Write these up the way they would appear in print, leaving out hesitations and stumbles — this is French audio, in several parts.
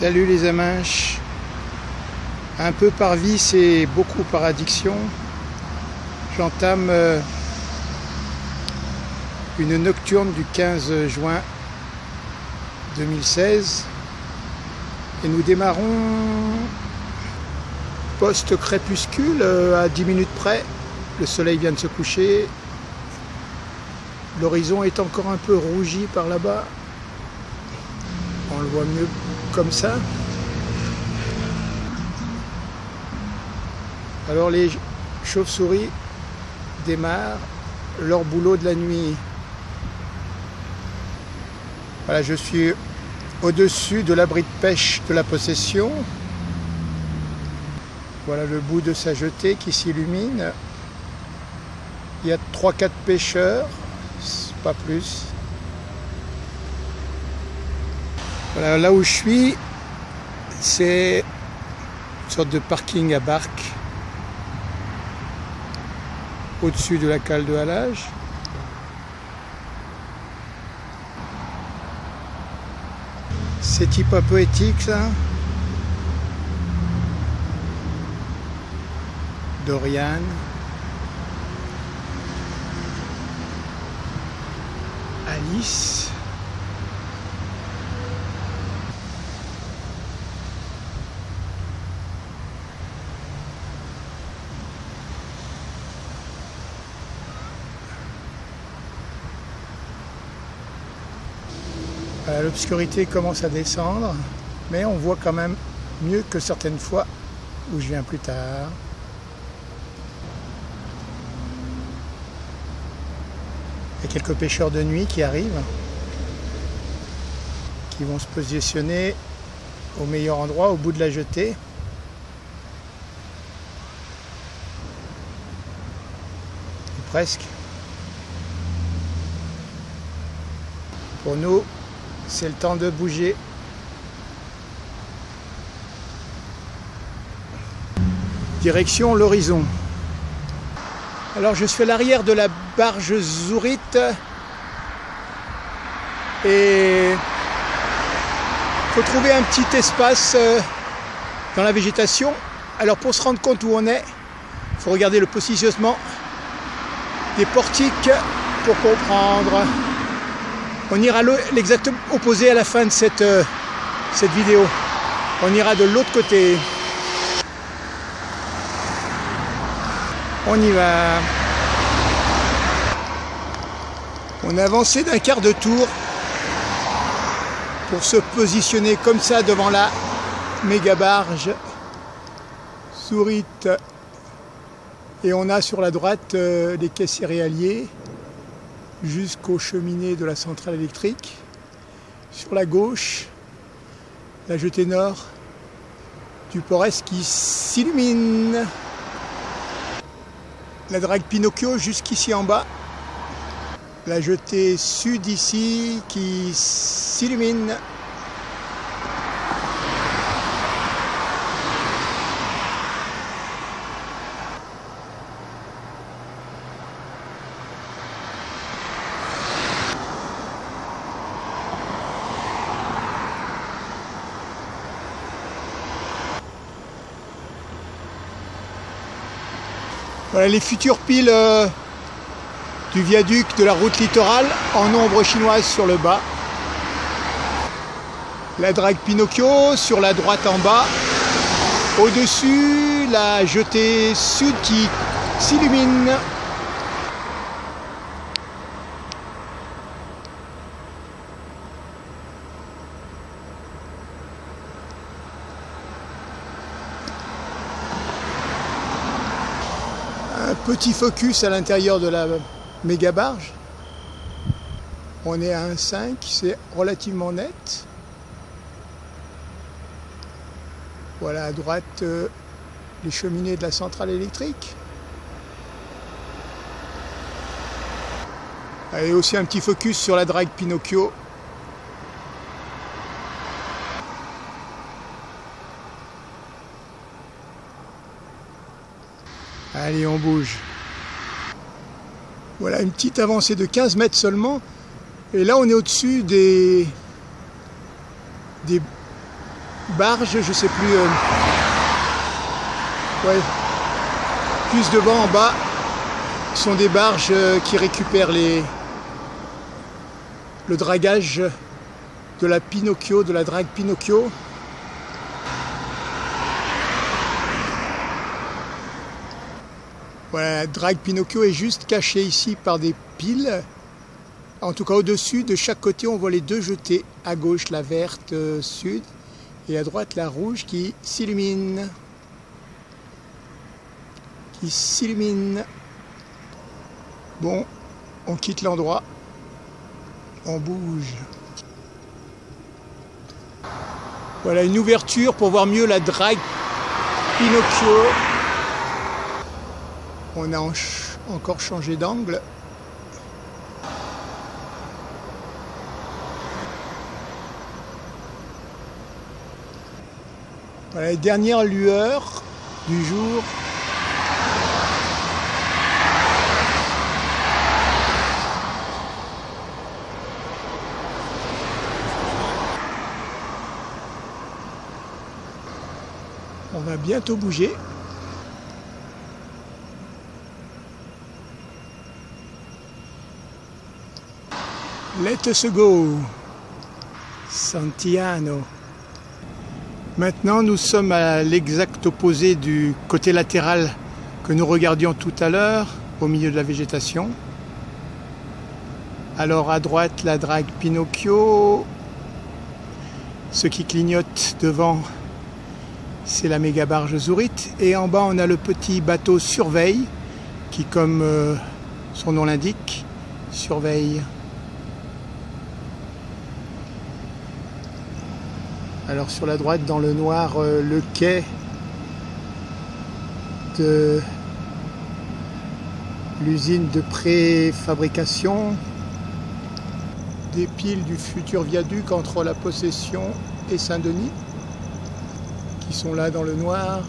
Salut les Aminches. Un peu par vice et beaucoup par addiction, j'entame une nocturne du 15 juin 2016 et nous démarrons post-crépuscule à 10 minutes près. Le soleil vient de se coucher, l'horizon est encore un peu rougi par là-bas, on le voit mieux comme ça. Alors les chauves-souris démarrent leur boulot de la nuit. Voilà, je suis au-dessus de l'abri de pêche de la possession. Voilà le bout de sa jetée qui s'illumine. Il y a 3-4 pêcheurs, pas plus. Voilà, là où je suis, c'est une sorte de parking à barques au-dessus de la cale de halage. C'est type un poétique ça. Dorian. Alice. L'obscurité commence à descendre, mais on voit quand même mieux que certaines fois où je viens plus tard. Il y a quelques pêcheurs de nuit qui arrivent, qui vont se positionner au meilleur endroit, au bout de la jetée. Ou presque. Pour nous, c'est le temps de bouger. Direction l'horizon. Alors je suis à l'arrière de la barge Zourite et il faut trouver un petit espace dans la végétation. Alors pour se rendre compte où on est, il faut regarder le positionnement des portiques pour comprendre. On ira l'exact opposé à la fin de cette vidéo. On ira de l'autre côté. On y va. On a avancé d'un quart de tour pour se positionner comme ça devant la méga barge Zourite. Et on a sur la droite les quais céréaliers jusqu'aux cheminées de la centrale électrique. Sur la gauche, la jetée nord du Port-Est qui s'illumine. La drague Pinocchio jusqu'ici en bas. La jetée sud ici qui s'illumine. Voilà les futures piles du viaduc de la route littorale en ombre chinoise sur le bas. La drague Pinocchio sur la droite en bas. Au-dessus, la jetée sud qui s'illumine. Petit focus à l'intérieur de la méga barge. On est à 1,5, c'est relativement net. Voilà à droite les cheminées de la centrale électrique. Et aussi un petit focus sur la drague Pinocchio. Allez, on bouge. Voilà, une petite avancée de 15 mètres seulement. Et là, on est au-dessus des barges, je sais plus. Ouais. Plus devant, en bas, sont des barges qui récupèrent le dragage de la Pinocchio, de la drague Pinocchio. Voilà, la drague Pinocchio est juste cachée ici par des piles. En tout cas, au-dessus, de chaque côté, on voit les deux jetées. À gauche, la verte sud, et à droite, la rouge qui s'illumine. Bon, on quitte l'endroit. On bouge. Voilà une ouverture pour voir mieux la drague Pinocchio. On a encore changé d'angle. Voilà les dernières lueurs du jour. On va bientôt bouger. Let's go, Santillano. Maintenant, nous sommes à l'exact opposé du côté latéral que nous regardions tout à l'heure, au milieu de la végétation. Alors à droite, la drague Pinocchio. Ce qui clignote devant, c'est la méga barge Zurite. Et en bas, on a le petit bateau Surveille, qui, comme son nom l'indique, surveille. Alors sur la droite, dans le noir, le quai de l'usine de préfabrication des piles du futur viaduc entre la Possession et Saint-Denis, qui sont là dans le noir.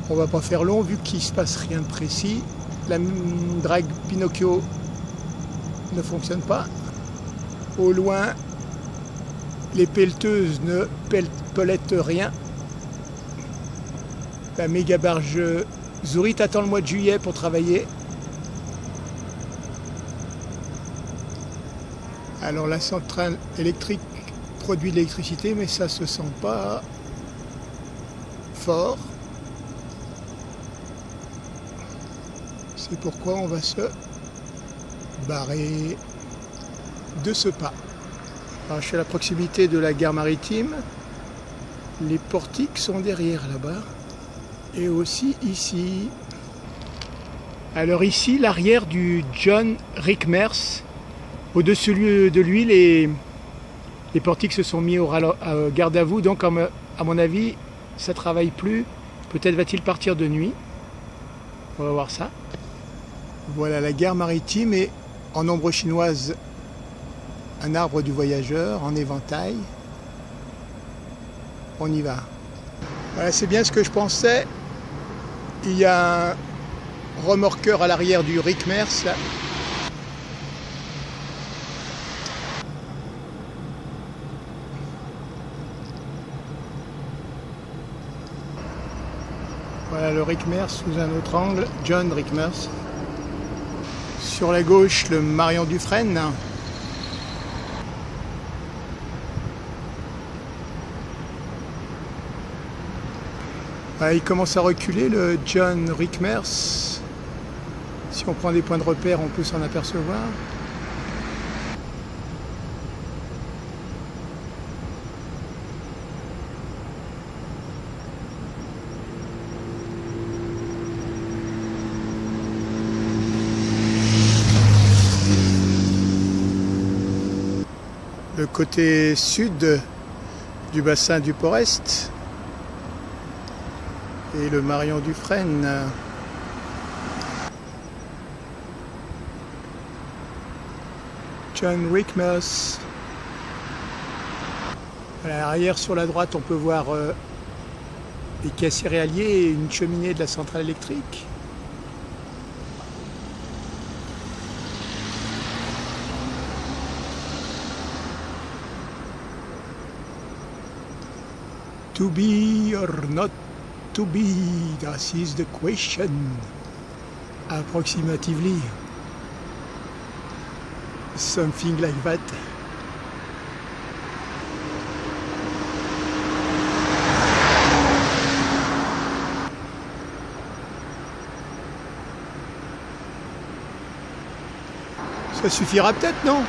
On va pas faire long vu qu'il ne se passe rien de précis. La drague Pinocchio ne fonctionne pas. Au loin, les pelleteuses ne pellettent rien. La méga barge Zurite attend le mois de juillet pour travailler. Alors la centrale électrique produit de l'électricité, mais ça se sent pas fort. C'est pourquoi on va se barrer de ce pas. Alors, je suis à la proximité de la gare maritime. Les portiques sont derrière là-bas. Et aussi ici. Alors ici, l'arrière du John Rickmers. Au-dessus de lui, les portiques se sont mis au garde à vous. Donc, à mon avis, ça ne travaille plus. Peut-être va-t-il partir de nuit. On va voir ça. Voilà la gare maritime et en ombre chinoise, un arbre du voyageur en éventail. On y va. Voilà, c'est bien ce que je pensais. Il y a un remorqueur à l'arrière du Rickmers là. Voilà le Rickmers sous un autre angle, John Rickmers. Sur la gauche, le Marion Dufresne. Il commence à reculer, le John Rickmers. Si on prend des points de repère, on peut s'en apercevoir. Le côté sud du bassin du Port-Est et le Marion Dufresne. John Rickmers. À l'arrière sur la droite, on peut voir les quais céréaliers et une cheminée de la centrale électrique. To be or not to be, that is the question. Approximatively. Something like that. Ça suffira peut-être, non?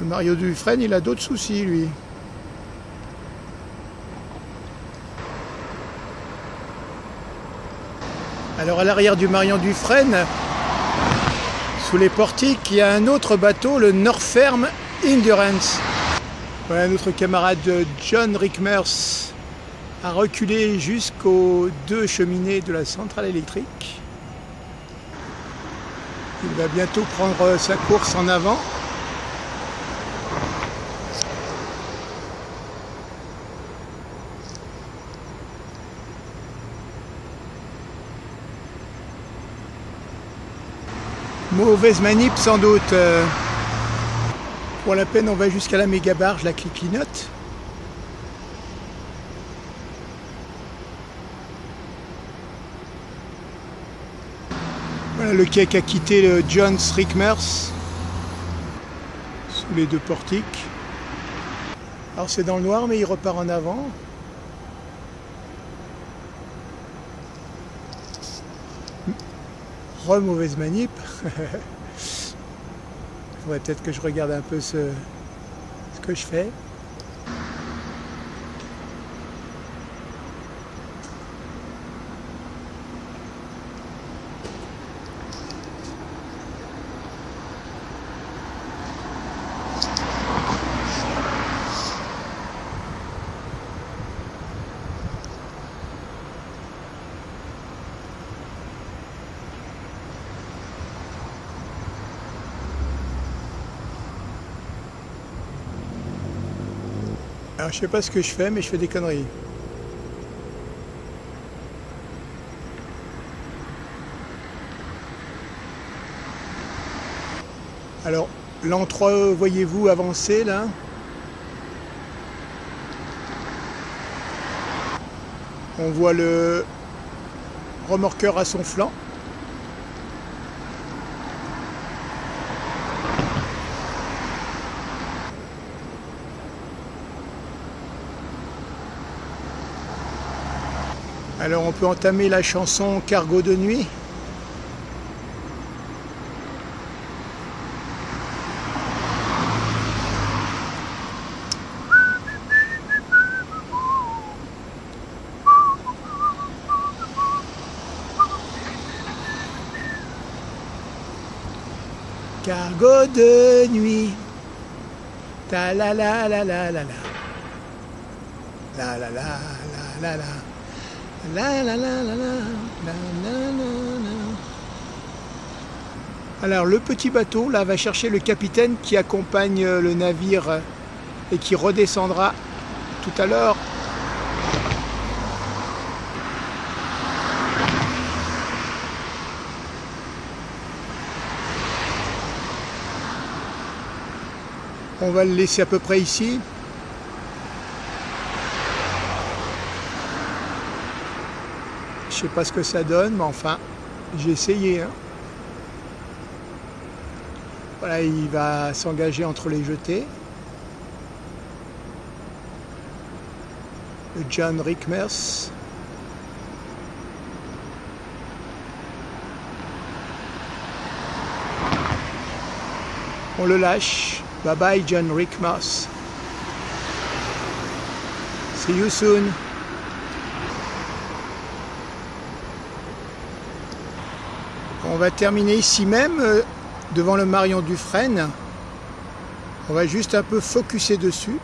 Le Mario Dufresne, il a d'autres soucis, lui. Alors à l'arrière du Marion Dufresne, sous les portiques, il y a un autre bateau, le Norferm Endurance. Voilà, notre camarade John Rickmers a reculé jusqu'aux 2 cheminées de la centrale électrique. Il va bientôt prendre sa course en avant. Mauvaise manip sans doute. Pour la peine, on va jusqu'à la méga barge, la cliquinote. Voilà le quai qu'a quitté le John Rickmers sous les 2 portiques. Alors c'est dans le noir, mais il repart en avant. Mauvaise manip. Il faudrait peut-être que je regarde un peu ce que je fais. Alors je sais pas ce que je fais, mais je fais des conneries. Alors l'entre, voyez-vous avancer là? On voit le remorqueur à son flanc. Alors on peut entamer la chanson Cargo de nuit. Cargo de nuit. Ta la la la la la la. La la la la la la. La la la la la, la la la la. Alors le petit bateau là va chercher le capitaine qui accompagne le navire et qui redescendra tout à l'heure. On va le laisser à peu près ici. Je sais pas ce que ça donne, mais enfin, j'ai essayé. Hein. Voilà, il va s'engager entre les jetées. Le John Rickmers. On le lâche. Bye bye John Rickmers. See you soon. On va terminer ici même, devant le Marion Dufresne. On va juste un peu focuser dessus.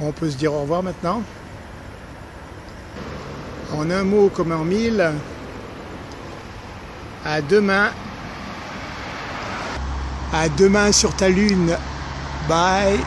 On peut se dire au revoir maintenant. En un mot comme en mille. À demain. À demain sur ta lune. Bye.